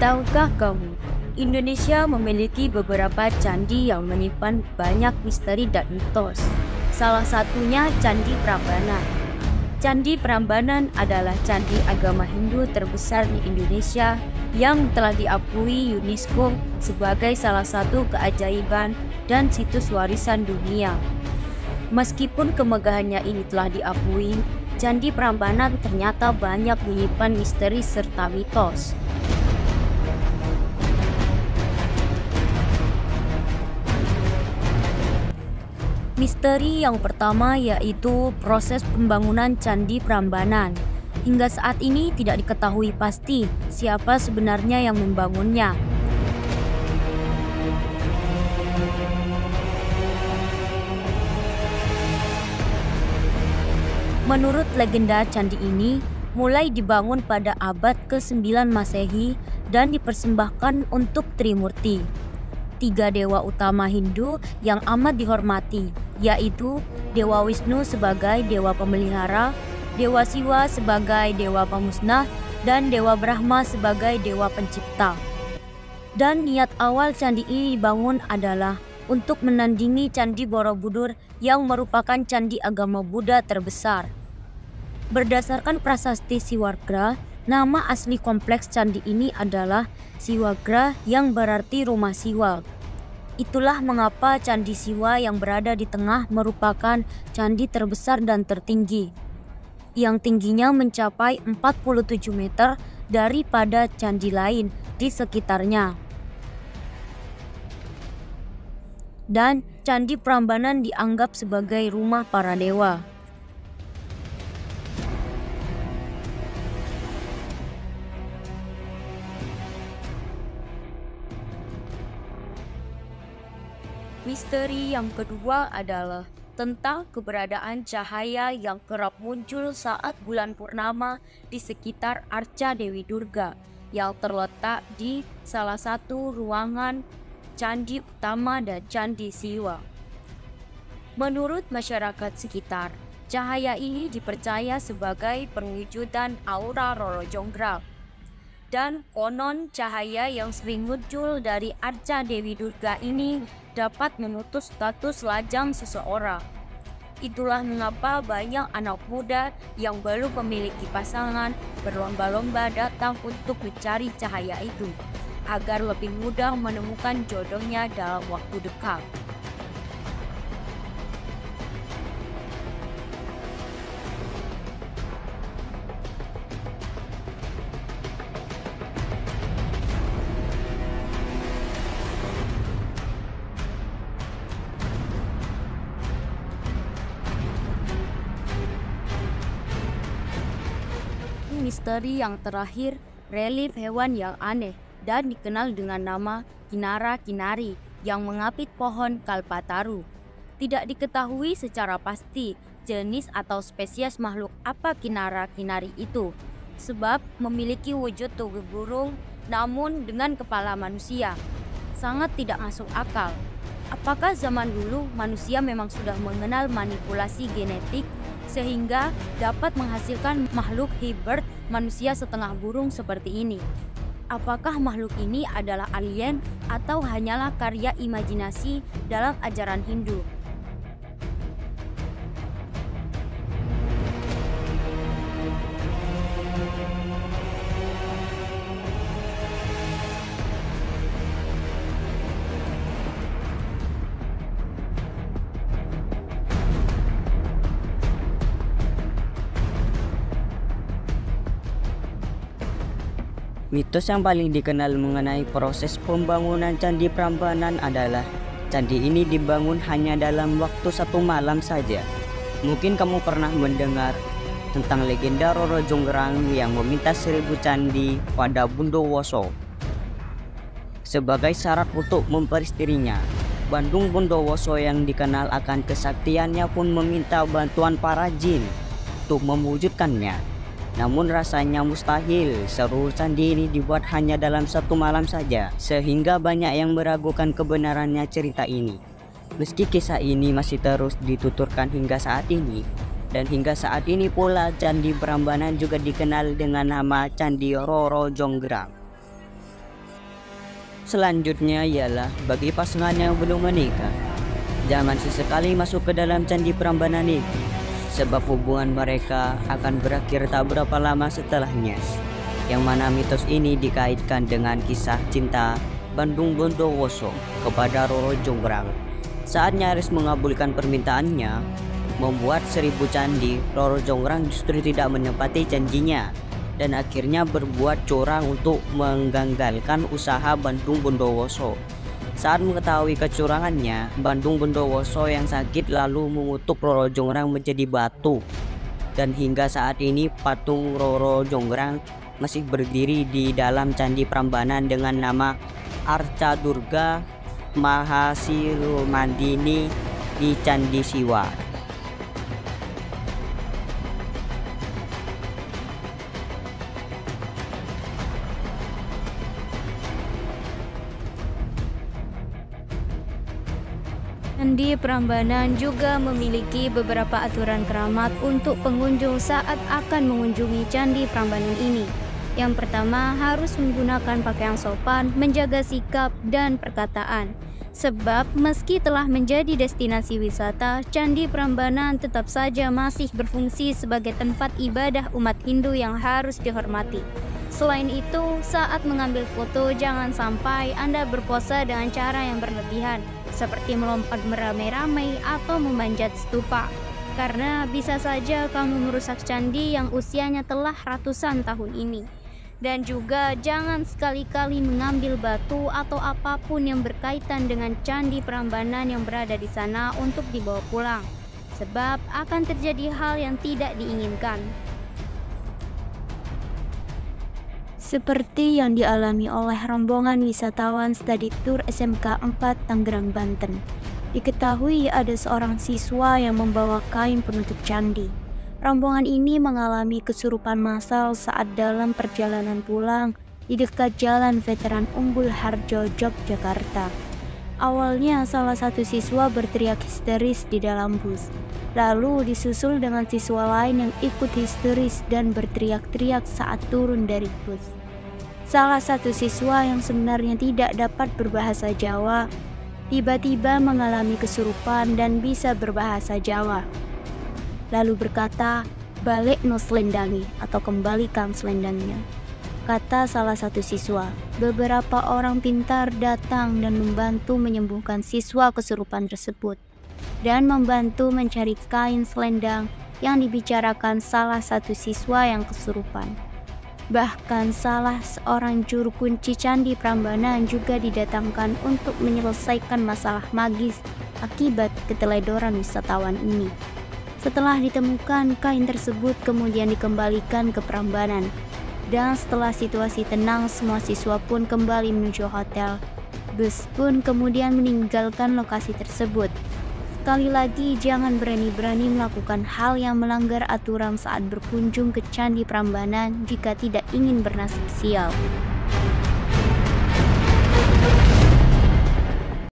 Tahukah kamu, Indonesia memiliki beberapa candi yang menyimpan banyak misteri dan mitos. Salah satunya Candi Prambanan. Candi Prambanan adalah candi agama Hindu terbesar di Indonesia yang telah diakui UNESCO sebagai salah satu keajaiban dan situs warisan dunia. Meskipun kemegahannya ini telah diakui, Candi Prambanan ternyata banyak menyimpan misteri serta mitos. Misteri yang pertama yaitu proses pembangunan Candi Prambanan. Hingga saat ini tidak diketahui pasti siapa sebenarnya yang membangunnya. Menurut legenda, candi ini mulai dibangun pada abad ke-9 Masehi dan dipersembahkan untuk Trimurti, tiga dewa utama Hindu yang amat dihormati, yaitu Dewa Wisnu sebagai dewa pemelihara, Dewa Siwa sebagai dewa pemusnah, dan Dewa Brahma sebagai dewa pencipta. Dan niat awal candi ini dibangun adalah untuk menandingi Candi Borobudur yang merupakan candi agama Buddha terbesar. Berdasarkan prasasti Siwagra, nama asli kompleks candi ini adalah Siwagra yang berarti rumah Siwa. Itulah mengapa Candi Siwa yang berada di tengah merupakan candi terbesar dan tertinggi, yang tingginya mencapai 47 meter daripada candi lain di sekitarnya. Dan Candi Prambanan dianggap sebagai rumah para dewa. Misteri yang kedua adalah tentang keberadaan cahaya yang kerap muncul saat bulan purnama di sekitar Arca Dewi Durga yang terletak di salah satu ruangan candi utama dan Candi Siwa. Menurut masyarakat sekitar, cahaya ini dipercaya sebagai perwujudan aura Roro Jonggrang. Dan konon cahaya yang sering muncul dari Arca Dewi Durga ini dapat memutus status lajang seseorang. Itulah mengapa banyak anak muda yang belum memiliki pasangan berlomba-lomba datang untuk mencari cahaya itu, agar lebih mudah menemukan jodohnya dalam waktu dekat. Misteri yang terakhir, relief hewan yang aneh dan dikenal dengan nama Kinara Kinari yang mengapit pohon kalpataru. Tidak diketahui secara pasti jenis atau spesies makhluk apa Kinara Kinari itu, sebab memiliki wujud tubuh burung namun dengan kepala manusia. Sangat tidak masuk akal. Apakah zaman dulu manusia memang sudah mengenal manipulasi genetik sehingga dapat menghasilkan makhluk hibrid manusia setengah burung seperti ini? Apakah makhluk ini adalah alien atau hanyalah karya imajinasi dalam ajaran Hindu? Mitos yang paling dikenal mengenai proses pembangunan Candi Prambanan adalah candi ini dibangun hanya dalam waktu 1 malam saja. Mungkin kamu pernah mendengar tentang legenda Roro Jonggrang yang meminta 1000 candi pada Bondowoso sebagai syarat untuk memperistirinya. Bandung Bondowoso yang dikenal akan kesaktiannya pun meminta bantuan para jin untuk mewujudkannya. Namun rasanya mustahil seluruh candi ini dibuat hanya dalam 1 malam saja, sehingga banyak yang meragukan kebenarannya cerita ini. Meski kisah ini masih terus dituturkan hingga saat ini, dan hingga saat ini pula Candi Prambanan juga dikenal dengan nama Candi Roro Jonggrang. selanjutnya ialah bagi pasangan yang belum menikah, jangan sesekali masuk ke dalam Candi Prambanan ini, sebab hubungan mereka akan berakhir tak berapa lama setelahnya. Yang mana mitos ini dikaitkan dengan kisah cinta Bandung Bondowoso kepada Roro Jonggrang. Saat nyaris mengabulkan permintaannya membuat 1000 candi, Roro Jonggrang justru tidak menepati janjinya dan akhirnya berbuat curang untuk menggagalkan usaha Bandung Bondowoso. Saat mengetahui kecurangannya, Bandung Bondowoso yang sakit lalu mengutuk Roro Jonggrang menjadi batu. Dan hingga saat ini patung Roro Jonggrang masih berdiri di dalam Candi Prambanan dengan nama Arca Durga Mahasirumandini di Candi Siwa. Candi Prambanan juga memiliki beberapa aturan keramat untuk pengunjung saat akan mengunjungi Candi Prambanan ini. Yang pertama, harus menggunakan pakaian sopan, menjaga sikap dan perkataan. Sebab meski telah menjadi destinasi wisata, Candi Prambanan tetap saja masih berfungsi sebagai tempat ibadah umat Hindu yang harus dihormati. Selain itu, saat mengambil foto jangan sampai Anda berpose dengan cara yang berlebihan, seperti melompat beramai-ramai atau memanjat stupa. Karena bisa saja kamu merusak candi yang usianya telah ratusan tahun ini. Dan juga jangan sekali-kali mengambil batu atau apapun yang berkaitan dengan Candi Prambanan yang berada di sana untuk dibawa pulang, sebab akan terjadi hal yang tidak diinginkan. Seperti yang dialami oleh rombongan wisatawan studi tour SMK 4 Tangerang, Banten. Diketahui ada seorang siswa yang membawa kain penutup candi. Rombongan ini mengalami kesurupan massal saat dalam perjalanan pulang di dekat Jalan Veteran Umbul Harjo, Yogyakarta. Awalnya salah satu siswa berteriak histeris di dalam bus, lalu disusul dengan siswa lain yang ikut histeris dan berteriak-teriak saat turun dari bus. Salah satu siswa yang sebenarnya tidak dapat berbahasa Jawa tiba-tiba mengalami kesurupan dan bisa berbahasa Jawa. Lalu berkata, "Balik no selendangi," atau kembalikan selendangnya. Kata salah satu siswa. Beberapa orang pintar datang dan membantu menyembuhkan siswa kesurupan tersebut dan membantu mencari kain selendang yang dibicarakan salah satu siswa yang kesurupan. Bahkan salah seorang juru kunci Candi Prambanan juga didatangkan untuk menyelesaikan masalah magis akibat keteledoran wisatawan ini. Setelah ditemukan, kain tersebut kemudian dikembalikan ke Prambanan. Dan setelah situasi tenang, semua siswa pun kembali menuju hotel. Bus pun kemudian meninggalkan lokasi tersebut. Sekali lagi, jangan berani-berani melakukan hal yang melanggar aturan saat berkunjung ke Candi Prambanan jika tidak ingin bernasib sial.